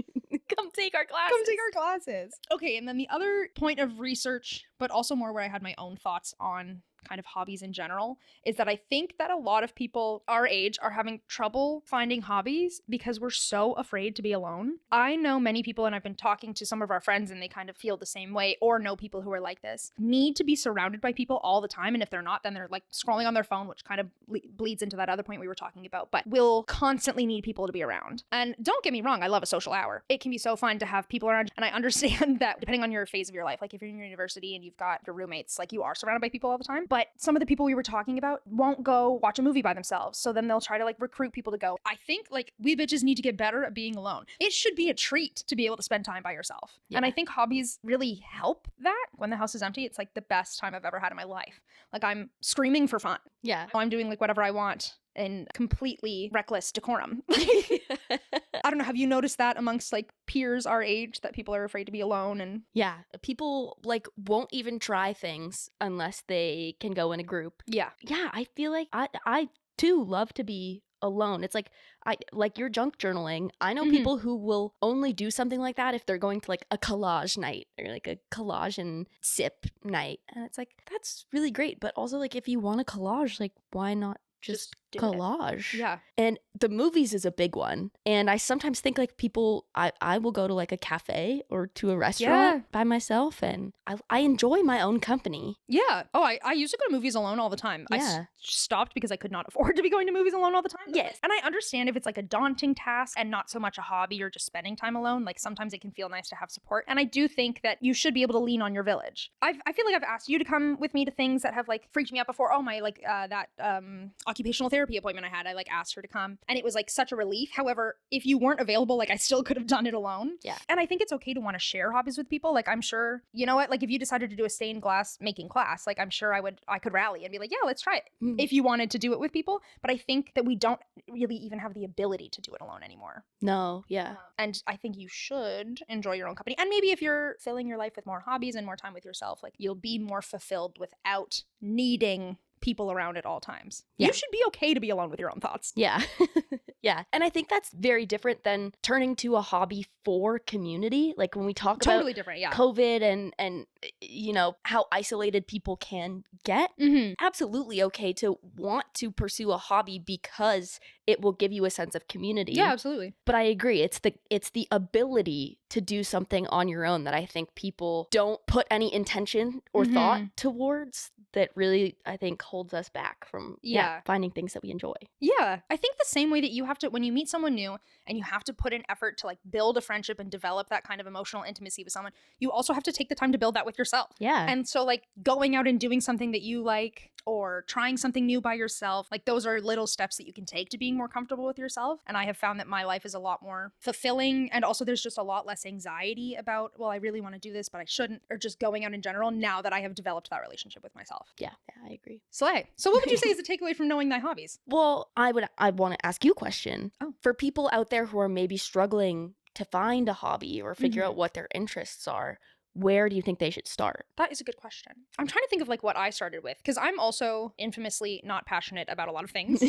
S1: Come take our classes.
S2: Come take our classes. Okay, and then the other point of research, but also more where I had my own thoughts on kind of hobbies in general, is that I think that a lot of people our age are having trouble finding hobbies because we're so afraid to be alone. I know many people, and I've been talking to some of our friends and they kind of feel the same way, or know people who are like this, need to be surrounded by people all the time. And if they're not, then they're like scrolling on their phone, which kind of bleeds into that other point we were talking about, but will constantly need people to be around. And don't get me wrong, I love a social hour. It can be so fun to have people around. And I understand that depending on your phase of your life, like if you're in your university and you've got your roommates, like you are surrounded by people all the time. But some of the people we were talking about won't go watch a movie by themselves. So then they'll try to like recruit people to go. I think like we bitches need to get better at being alone. It should be a treat to be able to spend time by yourself. Yeah. And I think hobbies really help that. When the house is empty, it's like the best time I've ever had in my life. Like I'm screaming for fun.
S1: Yeah.
S2: I'm doing like whatever I want in completely reckless decorum. I don't know. Have you noticed that amongst like peers our age, that people are afraid to be alone? And
S1: yeah, people like won't even try things unless they can go in a group.
S2: Yeah.
S1: Yeah, I feel like I too love to be alone. It's like your junk journaling. I know people who will only do something like that if they're going to like a collage night or like a collage and sip night. And it's like, that's really great. But also like if you want a collage, like why not just collage?
S2: Yeah.
S1: And the movies is a big one. And I sometimes think like people, I will go to like a cafe or to a restaurant by myself, and I enjoy my own company.
S2: Yeah. Oh, I used to go to movies alone all the time.
S1: Yeah.
S2: I stopped because I could not afford to be going to movies alone all the time.
S1: Yes.
S2: And I understand if it's like a daunting task and not so much a hobby or just spending time alone, like sometimes it can feel nice to have support. And I do think that you should be able to lean on your village. I feel like I've asked you to come with me to things that have like freaked me out before. Oh, my like that occupational therapy appointment I had, I like asked her to come and it was like such a relief. However, if you weren't available, like I still could have done it alone.
S1: Yeah.
S2: And I think it's okay to want to share hobbies with people. Like I'm sure, you know what, like if you decided to do a stained glass making class, like I'm sure I could rally and be like, yeah, let's try it if you wanted to do it with people. But I think that we don't really even have the ability to do it alone anymore.
S1: No, yeah.
S2: And I think you should enjoy your own company. And maybe if you're filling your life with more hobbies and more time with yourself, like you'll be more fulfilled without needing people around at all times.
S1: Yeah.
S2: You should be okay to be alone with your own thoughts.
S1: Yeah. Yeah. And I think that's very different than turning to a hobby for community. Like when we talk
S2: Totally
S1: about
S2: different, yeah.
S1: COVID and you know, how isolated people can get, absolutely okay to want to pursue a hobby because it will give you a sense of community.
S2: Yeah, absolutely.
S1: But I agree, it's the ability to do something on your own that I think people don't put any intention or thought towards, that really, I think, holds us back from finding things that we enjoy.
S2: Yeah, I think the same way that you have to, when you meet someone new and you have to put in effort to like build a friendship and develop that kind of emotional intimacy with someone, you also have to take the time to build that with yourself.
S1: Yeah.
S2: And so like going out and doing something that you like or trying something new by yourself, like those are little steps that you can take to being more comfortable with yourself. And I have found that my life is a lot more fulfilling, and also there's just a lot less anxiety about, well, I really want to do this but I shouldn't, or just going out in general now that I have developed that relationship with myself.
S1: Yeah, I agree.
S2: Slay. So what would you say is the takeaway from knowing Thy Hobbies?
S1: Well, I want to ask you a question.
S2: Oh.
S1: For people out there who are maybe struggling to find a hobby or figure out what their interests are, where do you think they should start?
S2: That is a good question. I'm trying to think of like what I started with, because I'm also infamously not passionate about a lot of things.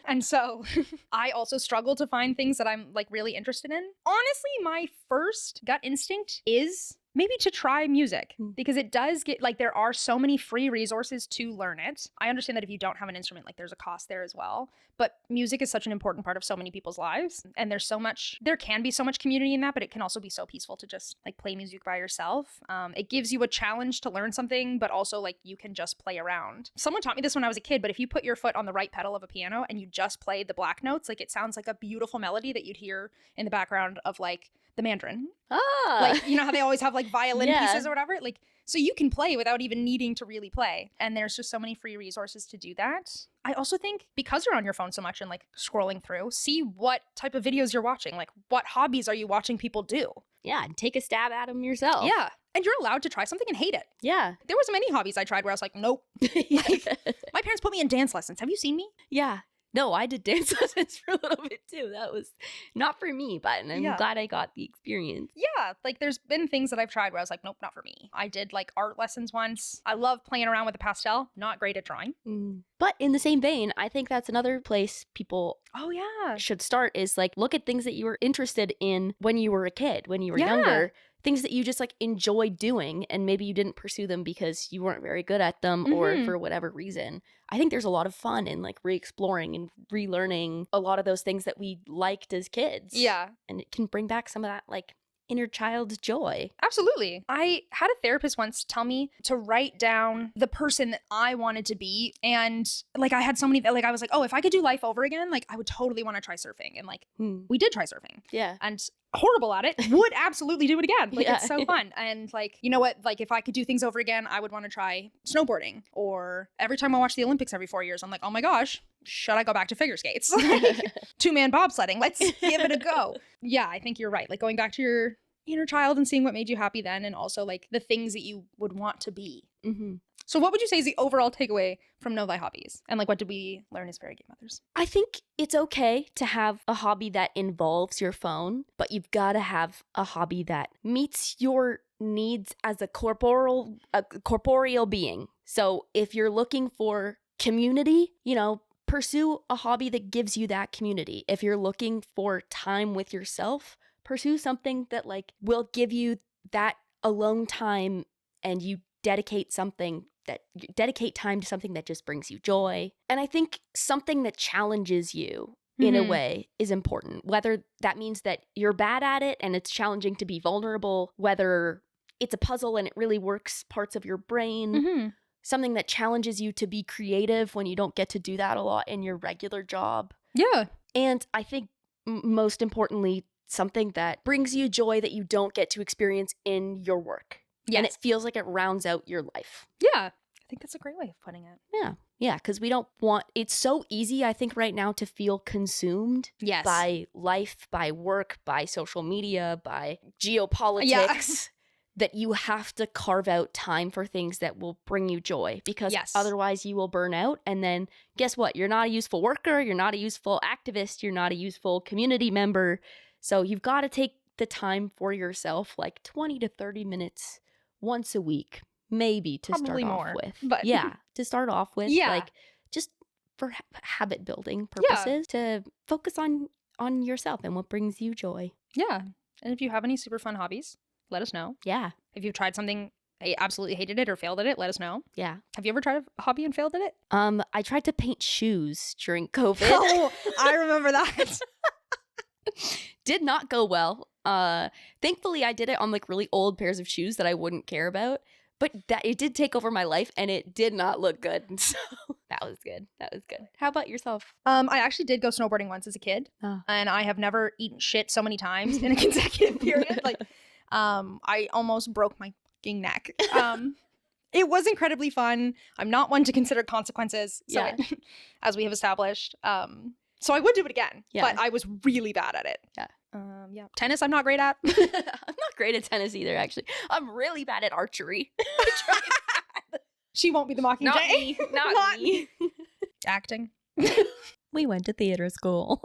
S2: And so I also struggle to find things that I'm like really interested in. Honestly, my first gut instinct is maybe to try music, because it does get like, there are so many free resources to learn it. I understand that if you don't have an instrument, like there's a cost there as well, but music is such an important part of so many people's lives, and there can be so much community in that, but it can also be so peaceful to just like play music by yourself. It gives you a challenge to learn something, but also like you can just play around. Someone taught me this when I was a kid, but if you put your foot on the right pedal of a piano and you just play the black notes, like it sounds like a beautiful melody that you'd hear in the background of like the Mandarin. Like, you know how they always have like violin pieces or whatever? Like, so you can play without even needing to really play. And there's just so many free resources to do that. I also think because you're on your phone so much and like scrolling through, see what type of videos you're watching. Like, what hobbies are you watching people do?
S1: Yeah, and take a stab at them yourself.
S2: Yeah. And you're allowed to try something and hate it.
S1: Yeah.
S2: There was many hobbies I tried where I was like, nope. Like, my parents put me in dance lessons. Have you seen me?
S1: Yeah. No, I did dance lessons for a little bit too. That was not for me, but I'm glad I got the experience.
S2: Yeah, like there's been things that I've tried where I was like, nope, not for me. I did like art lessons once. I love playing around with a pastel. Not great at drawing.
S1: But in the same vein, I think that's another place people should start, is like look at things that you were interested in when you were a kid, when you were younger. Things that you just like enjoy doing, and maybe you didn't pursue them because you weren't very good at them or for whatever reason. I think there's a lot of fun in like re-exploring and relearning a lot of those things that we liked as kids.
S2: Yeah.
S1: And it can bring back some of that like inner child's joy.
S2: Absolutely. I had a therapist once tell me to write down the person that I wanted to be. And like I had so many, like I was like, oh, if I could do life over again, like I would totally want to try surfing. And like we did try surfing.
S1: Yeah.
S2: And horrible at it, would absolutely do it again. Like it's so fun. And like, you know what, like if I could do things over again, I would want to try snowboarding. Or every time I watch the Olympics every 4 years, I'm like, oh my gosh, should I go back to figure skates? Like, 2-man bobsledding, let's give it a go. Yeah, I think you're right. Like going back to your inner child and seeing what made you happy then, and also like the things that you would want to be. So what would you say is the overall takeaway from Know Thy Hobbies? And like, what did we learn as Fairy Gaymothers?
S1: I think it's okay to have a hobby that involves your phone, but you've got to have a hobby that meets your needs as a corporeal being. So if you're looking for community, you know, pursue a hobby that gives you that community. If you're looking for time with yourself, pursue something that like will give you that alone time, and you dedicate time to something that just brings you joy. And I think something that challenges you in a way is important, whether that means that you're bad at it and it's challenging to be vulnerable, whether it's a puzzle and it really works parts of your brain, something that challenges you to be creative when you don't get to do that a lot in your regular job.
S2: Yeah.
S1: And I think most importantly, something that brings you joy that you don't get to experience in your work. Yes. And it feels like it rounds out your life.
S2: Yeah. I think that's a great way of putting it.
S1: Yeah. Yeah. Because we don't want, it's so easy, I think, right now to feel consumed by life, by work, by social media, by geopolitics, that you have to carve out time for things that will bring you joy, because otherwise you will burn out. And then guess what? You're not a useful worker. You're not a useful activist. You're not a useful community member. So you've got to take the time for yourself, like 20 to 30 minutes once a week, maybe to
S2: Probably
S1: start
S2: more,
S1: off with.
S2: but-
S1: Yeah, to start off with.
S2: Yeah.
S1: Like, just for habit building purposes, to focus on yourself and what brings you joy.
S2: Yeah. And if you have any super fun hobbies, let us know.
S1: Yeah.
S2: If you've tried something, I absolutely hated it or failed at it, let us know.
S1: Yeah.
S2: Have you ever tried a hobby and failed at it?
S1: I tried to paint shoes during COVID.
S2: Oh, I remember that.
S1: Did not go well. Thankfully I did it on like really old pairs of shoes that I wouldn't care about, but that it did take over my life and it did not look good. So that was good. How about yourself?
S2: I actually did go snowboarding once as a kid,
S1: Oh.
S2: and I have never eaten shit so many times in a consecutive period. Like, I almost broke my fucking neck. It was incredibly fun. I'm not one to consider consequences, so
S1: Yeah.
S2: as we have established. So I would do it again,
S1: Yeah.
S2: but I was really bad at it.
S1: Yeah.
S2: Yeah. Tennis, I'm not great at.
S1: I'm not great at tennis either, actually. I'm really bad at archery. I tried.
S2: She won't be the Mockingjay.
S1: Not me. Not me.
S2: Acting.
S1: We went to theater school.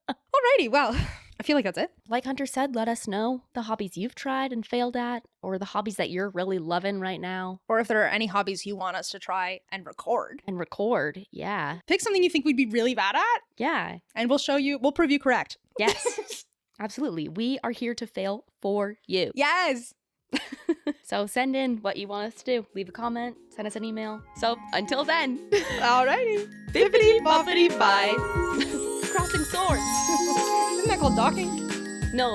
S2: Alrighty, well, I feel like that's it.
S1: Like Hunter said, let us know the hobbies you've tried and failed at, or the hobbies that you're really loving right now.
S2: Or if there are any hobbies you want us to try and record.
S1: And record. Yeah.
S2: Pick something you think we'd be really bad at,
S1: Yeah.
S2: and we'll prove you correct.
S1: Yes. Absolutely. We are here to fail for you.
S2: Yes.
S1: So send in what you want us to do. Leave a comment, send us an email. So until then,
S2: Alrighty.
S1: bippity boppity bye. Crossing swords.
S2: Isn't that called docking?
S1: No.